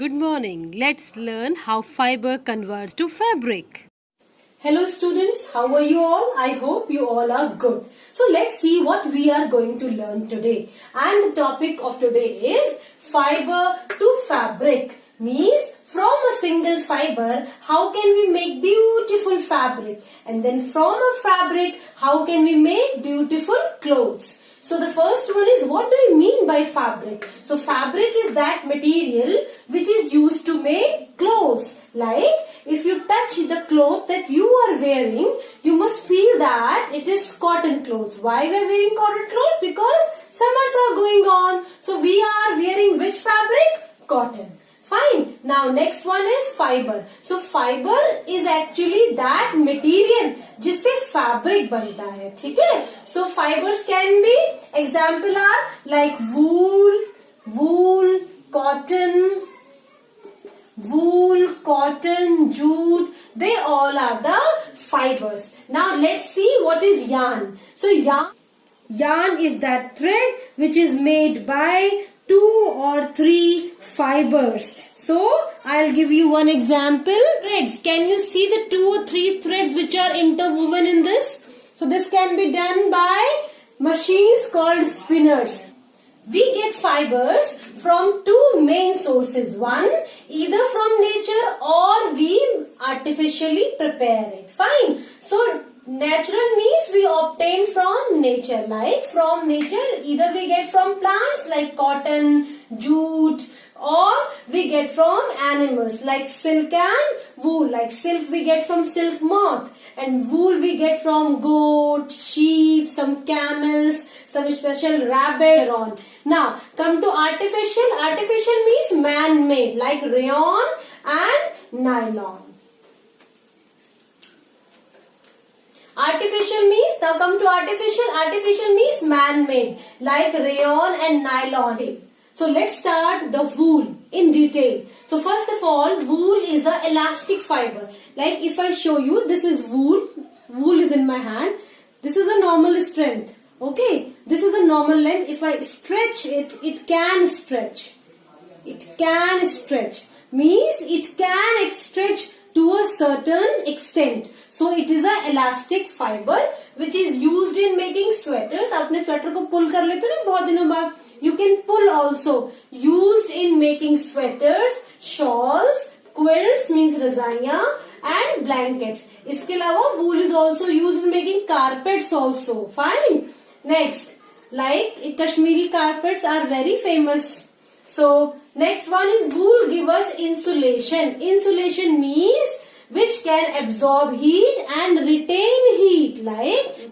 Good morning. Let's learn how fiber converts to fabric. Hello students, how are you all? I hope you all are good. So let's see what we are going to learn today. And the topic of today is fiber to fabric. Means from a single fiber, how can we make beautiful fabric? And then from a fabric, how can we make beautiful clothes? So the first one is, what do you mean by fabric? So fabric is that material which is used to make clothes. Like if you touch the cloth that you are wearing, you must feel that it is cotton clothes. Why we are wearing cotton clothes? Because summers are going on. So we are wearing which fabric? Cotton. Fine. Now next one is fiber. So fiber is actually that material जिससे fabric बनता है, ठीक है? So fibers can be, example are like wool, cotton, jute. They all are the fibers. Now let's see what is yarn. So yarn is that thread which is made by 2 or 3 fibers. So I'll give you one example. Threads. Can you see the 2 or 3 threads which are interwoven in this? So this can be done by machines called spinners. We get fibers from 2 main sources. One, either from nature or we artificially prepare it. Fine. So natural means we obtain from nature. Like from nature, either we get from plants like cotton, jute, or we get from animals like silk and wool. Like silk we get from silk moth, and wool we get from goat, sheep, some camels, some special rabbit on. Now come to artificial. Artificial means man-made, like rayon and nylon. Artificial means, now come to artificial. Artificial means man-made, like rayon and nylon. So let's start the wool in detail. So first of all, wool is a elastic fiber. Like if I show you, this is wool. Wool is in my hand. This is a normal strength. Okay. This is a normal length. If I stretch it, it can stretch. It can stretch. Means it can stretch to a certain extent. So it is a elastic fiber which is used in making sweaters. आपने sweater को pull कर लेते हो ना बहुत दिनों बाद. You can pull also. Used in making sweaters, shawls, quilts means रजाइयाँ and blankets. इसके अलावा wool is also used in making carpets also. Fine. Next, like Kashmiri carpets are very famous. So next one is wool give us insulation. Insulation means which can absorb heat and retain heat. Like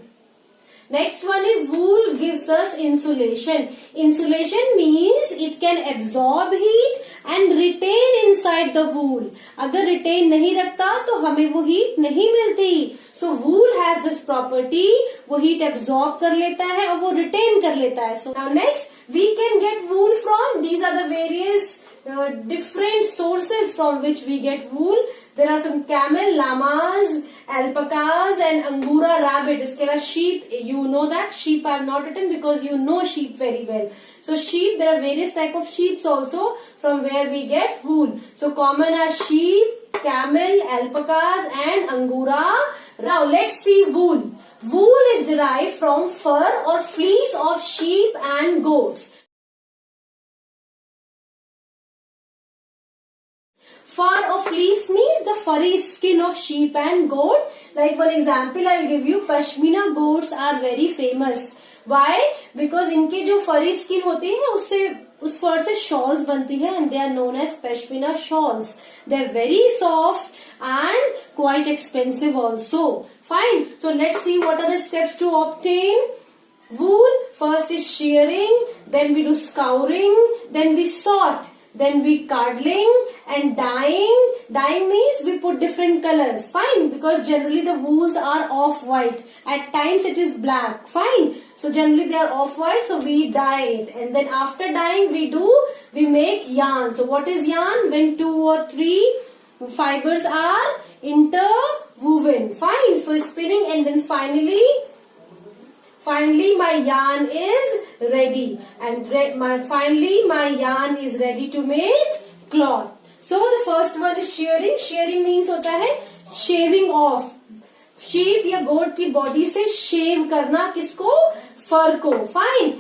next one is wool gives us insulation. Insulation means it can absorb heat and retain inside the wool. अगर retain नहीं रखता तो हमें वो heat नहीं मिलती. So wool has this property. वो heat absorb कर लेता है और वो retain कर लेता है. So now next we can get wool from, these are the various different sources from which we get wool. There are some camel, llamas, alpacas and angora rabbit. इसके अलावा sheep, you know that sheep are not written because you know sheep very well. So sheep, there are various type of sheep also from where we get wool. So common are sheep, camel, alpacas and angora. Now let's see wool. Wool is derived from fur or fleece of sheep and goats. Fur or fleece means the furry skin of sheep and goat. Like for example, I'll give you, Pashmina goats are very famous. Why? Because इनके जो furry skin होते हैं उससे उस fur से shawls बनती है and they are known as Pashmina shawls. They are very soft and quite expensive also. Fine. So let's see what are the steps to obtain wool. First is shearing, then we do scouring, then we sort. Then we cardling and dyeing. Dyeing means we put different colors. Fine. Because generally the wools are off-white. At times it is black. Fine. So generally they are off-white. So we dye it. And then after dyeing we make yarn. So what is yarn? When 2 or 3 fibers are interwoven. Fine. So spinning and then finally my yarn is ready, and finally my yarn is ready to make cloth. So the first one is shearing. Shearing means होता है shaving off. Sheep या गोट की body से शेव करना, किसको? फर को. Fine.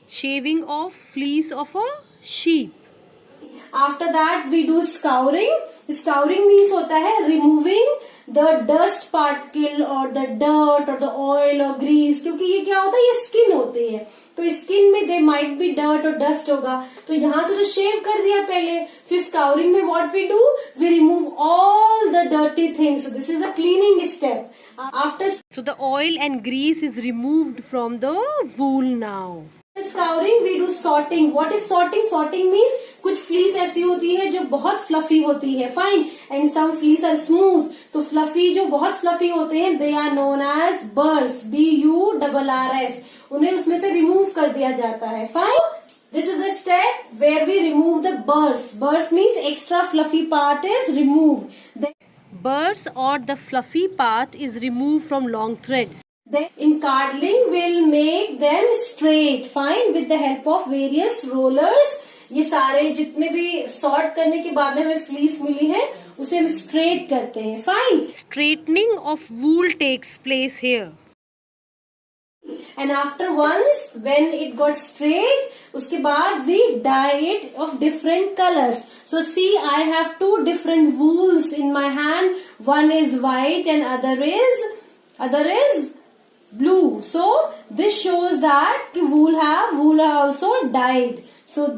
Shaving off fleece of a sheep. After that we do scouring. Scouring means होता है removing the dust particle or the dirt or the oil or grease. क्योंकि ये क्या होता है, ये स्किन होती है, तो स्किन में दे माइट बी डर्ट और डस्ट होगा, तो यहाँ से तो शेव कर दिया पहले. फिर स्काउरिंग में what we do, we remove all the dirty things. So this is the cleaning step. After So the oil and grease is removed from the wool now. Scouring we do sorting. What is sorting? Sorting means कुछ fleece ऐसी होती है जो बहुत fluffy होती है. Fine. And some fleece are smooth. तो fluffy, जो बहुत फ्लफी होते हैं, they are known as burrs. BURRS. उन्हें उसमें से रिमूव कर दिया जाता है. Fine. This is the step where we remove the burrs. Burrs means extra fluffy part is removed. Burrs or the fluffy part is removed from long threads. Then in cardling we'll make them straight. Fine. With the help of various rollers. ये सारे जितने भी sort करने के बाद में हमें fleece मिली है उसे हम स्ट्रेट करते हैं. Fine. Straightening of wool takes place here. And after once when it got straight, उसके बाद we dye it of different colors. So see, I have two different wools in my hand. One is white and other is blue. So this shows that wool are also dyed. So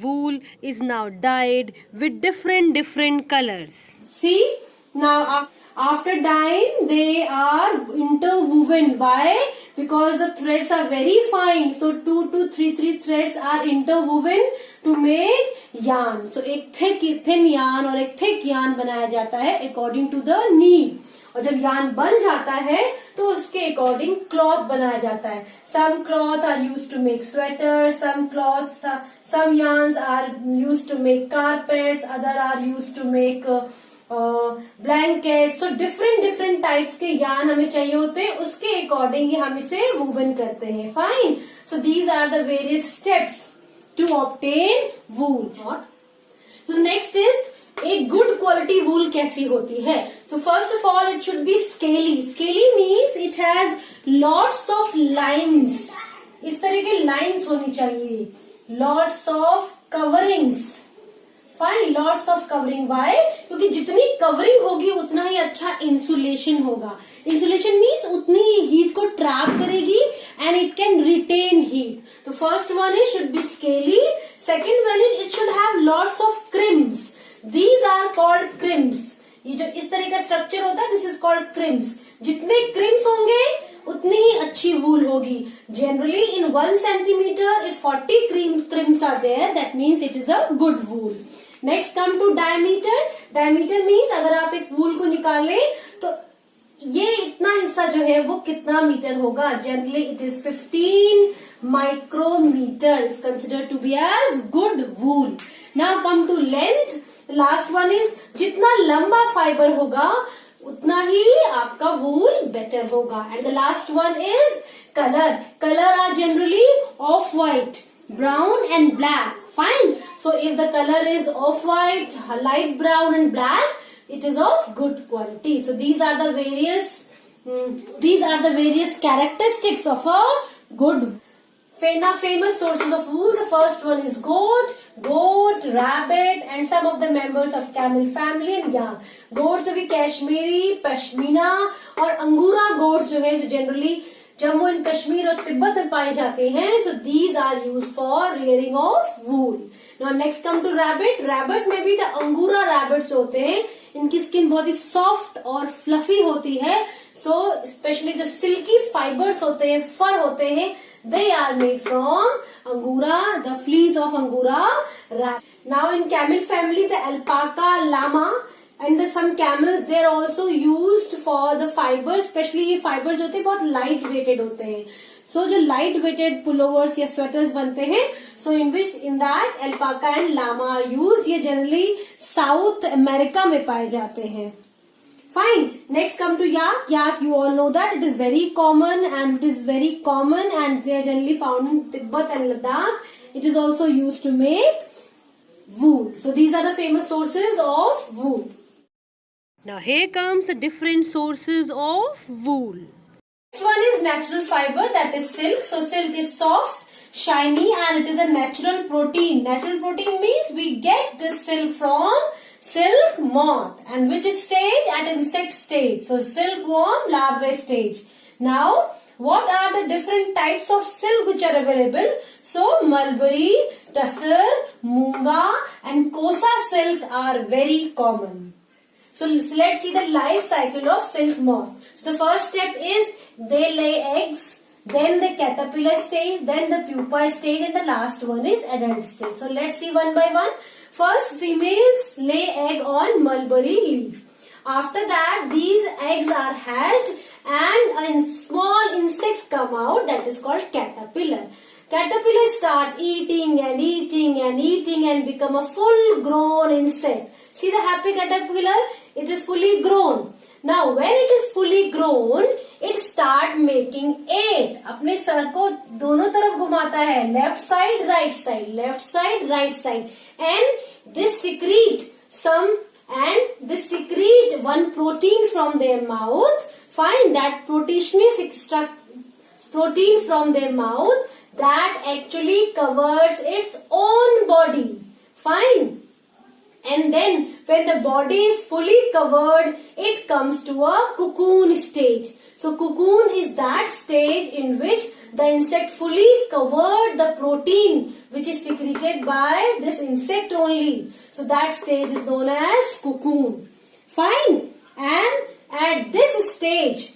Wool is now dyed with different colors. see, now after dyeing they are interwoven. Why? Because the threads are very fine. So 2 to 3 threads are interwoven to make yarn. So एक thin yarn और एक thick yarn बनाया जाता है according to the need. और जब yarn बन जाता है तो उसके according cloth बनाया जाता है. Some cloth are used to make sweaters. Some yarns are used to make carpets. Other are used to make blanket. So different types के यार्न हमें चाहिए होते हैं, उसके अकॉर्डिंग हम इसे वूवन करते हैं. Fine. So these are the various steps to obtain wool. So next is एक गुड क्वालिटी वूल कैसी होती है. So first of all it should be scaly. Scaly means it has lots of lines. इस तरह के lines होनी चाहिए. Lots of coverings. Fine. Lots of covering. Why? क्योंकि जितनी कवरिंग होगी उतना ही अच्छा इंसुलेशन होगा. इंसुलेशन मीन्स उतनी ही हीट को ट्रैप करेगी and it can retain heat. तो first one is should be scaly. Second one is it should have lots of crimps. These are called crimps. ये जो इस तरह का स्ट्रक्चर होता है, दिस इज कॉल्ड क्रिम्स. जितने क्रिम्स होंगे उतनी ही अच्छी वूल होगी. Generally in 1 centimeter if 40 crims are there, that means it is a good wool. Next come to diameter. Diameter means अगर आप एक वूल को निकालें तो ये इतना हिस्सा जो है वो कितना मीटर होगा. Generally it is 15 micrometre. Is considered to be as good wool. Now come to length. Last one is जितना लंबा फाइबर होगा उतना ही आपका वूल बेटर होगा. And the last one is colour. Colour are generally off white, brown and black. Fine. So if the color is off white, light brown and black, it is of good quality. So these are the various characteristics of a good. Famous sources of wool. The first one is goat, rabbit, and some of the members of camel family and yak. Goats में भी कश्मीरी, पश्मीना और अंगूरा goats जो है जो generally Jammu and Kashmir और तिब्बत में पाए जाते हैं. So these are use for rearing of wool. Now next come to rabbit. Rabbit में भी द अंगूरा रैबिट्स होते हैं. इनकी स्किन बहुत ही सॉफ्ट और फ्लफी होती है. सो स्पेशली जो सिल्की फाइबर्स होते हैं, फर होते हैं, they are made from angora, the fleece of angora rabbit. Now in camel family the alpaca, llama and some camels they are also used for the fibers. Especially ये fibers होते हैं बहुत light weighted होते हैं. So जो light weighted pullovers या sweaters बनते हैं, so in that alpaca and llama are used. ये generally South America में पाए जाते हैं. Fine. Next come to yak. Yak, you all know that it is very common and they are generally found in Tibet and Ladakh. It is also used to make wool. So these are the famous sources of wool. Now here comes the different sources of wool. Next one is natural fiber, that is silk. So silk is soft, shiny, and it is a natural protein. Natural protein means we get this silk from silk moth. And which stage? At insect stage. So silkworm larvae stage. Now, what are the different types of silk which are available? So mulberry, tussar, munga, and kosa silk are very common. So let's see the life cycle of silk moth. So the first step is they lay eggs, then the caterpillar stage, then the pupa stage, and the last one is adult stage. So let's see one by one. First, females lay egg on mulberry leaf. After that, these eggs are hatched and a small insects come out, that is called caterpillar. Caterpillars start eating and eating and eating and become a full grown insect. See the happy caterpillar? It is fully grown. Now when it is fully grown, it start making egg. अपने sir को दोनों तरफ घुमाता है, left side, right side, left side, right side, and this secrete one protein from their mouth. Find that proteinous extract protein from their mouth that actually covers its own body. Fine. And then when the body is fully covered, it comes to a cocoon stage. So cocoon is that stage in which the insect fully covered the protein which is secreted by this insect only. So that stage is known as cocoon. Fine. And at this stage,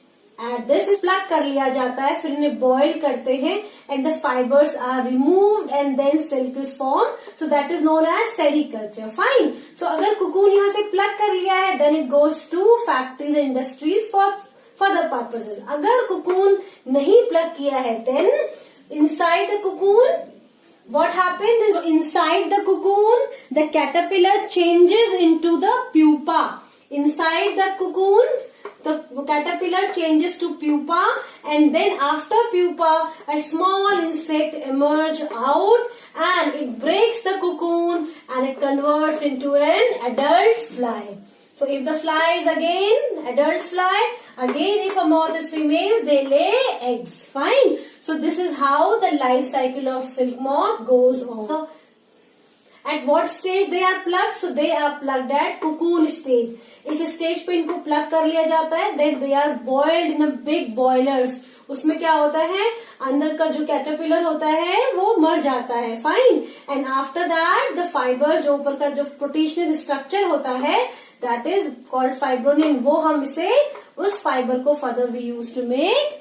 plug कर लिया जाता है, फिर इन्हें boil करते हैं and the fibers are removed and then silk is formed. So that is known as sericulture. Fine. So अगर cocoon यहाँ से प्लग कर लिया है, then it goes to factories and industries for further purposes. अगर cocoon नहीं plug किया है, then inside the cocoon, what happens is inside the cocoon, the caterpillar changes into the pupa. Inside the cocoon, the caterpillar changes to pupa, and then after pupa, a small insect emerges out and it breaks the cocoon and it converts into an adult fly. So if the fly is again adult fly, again if a moth is female, they lay eggs. Fine. So this is how the life cycle of silk moth goes on. So, at what stage they are plugged? So they are plugged at cocoon stage. इस stage पे इनको plug कर लिया जाता है. Then they are boiled in a big boilers. उसमें क्या होता है, अंदर का जो कैटरपिलर होता है वो मर जाता है. Fine. And after that the fibre, जो ऊपर का जो प्रोटीशियस स्ट्रक्चर होता है, दैट इज कॉल्ड फाइब्रोनिन. वो हम इसे उस फाइबर को further we use to make.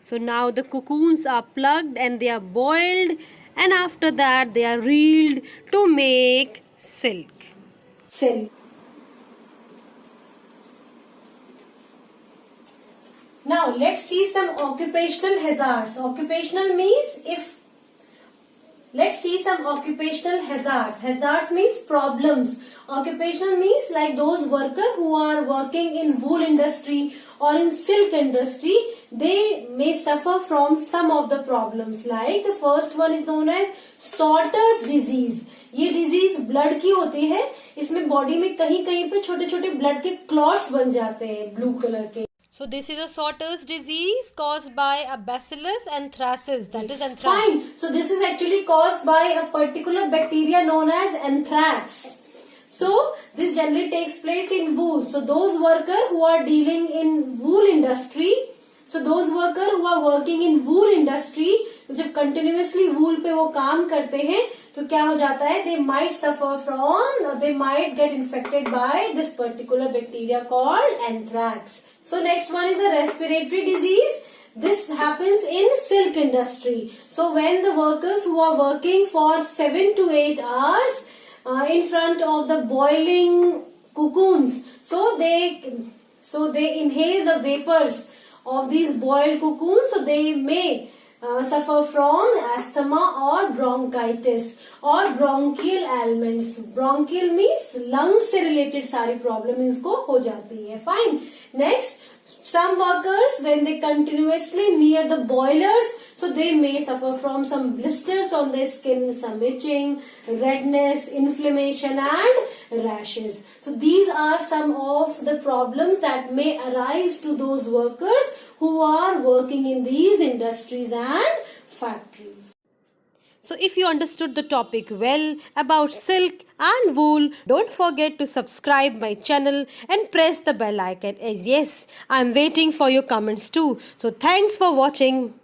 So now the cocoons are plugged and they are boiled, and after that they are reeled to make silk. Now let's see some occupational hazards. Occupational means let's see some occupational hazards. Hazards means problems. Occupational means like those workers who are working in wool industry or in silk industry, they may suffer from some of the problems. Like the first one is known as Sorter's disease. ये disease blood की होती है. इसमें body में कहीं कहीं पे छोटे छोटे ब्लड के क्लॉट्स बन जाते हैं ब्लू कलर के. So this is a Sorter's disease caused by a bacillus anthracis, that is anthrax. Fine. So this is actually caused by a particular bacteria known as anthrax. So this generally takes place in wool. So those workers who are dealing in wool industry, so those workers who are working in wool industry, तो जब continuously wool पे वो काम करते हैं, तो क्या हो जाता है, they might suffer from, they might get infected by this particular bacteria called anthrax. So next one is a respiratory disease. This happens in silk industry. So when the workers who are working for 7 to 8 hours in front of the boiling cocoons, so they inhale the vapors of these boiled cocoons, so they may suffer from asthma or bronchitis or bronchial ailments. Bronchial means lungs से related सारी problem इनको हो जाती है. Fine. Next, Some workers, when they continuously near the boilers, so they may suffer from some blisters on their skin, some itching, redness, inflammation and rashes. So these are some of the problems that may arise to those workers who are working in these industries and factories. So if you understood the topic well about silk and wool, don't forget to subscribe my channel and press the bell icon. As yes, I'm waiting for your comments too. So thanks for watching.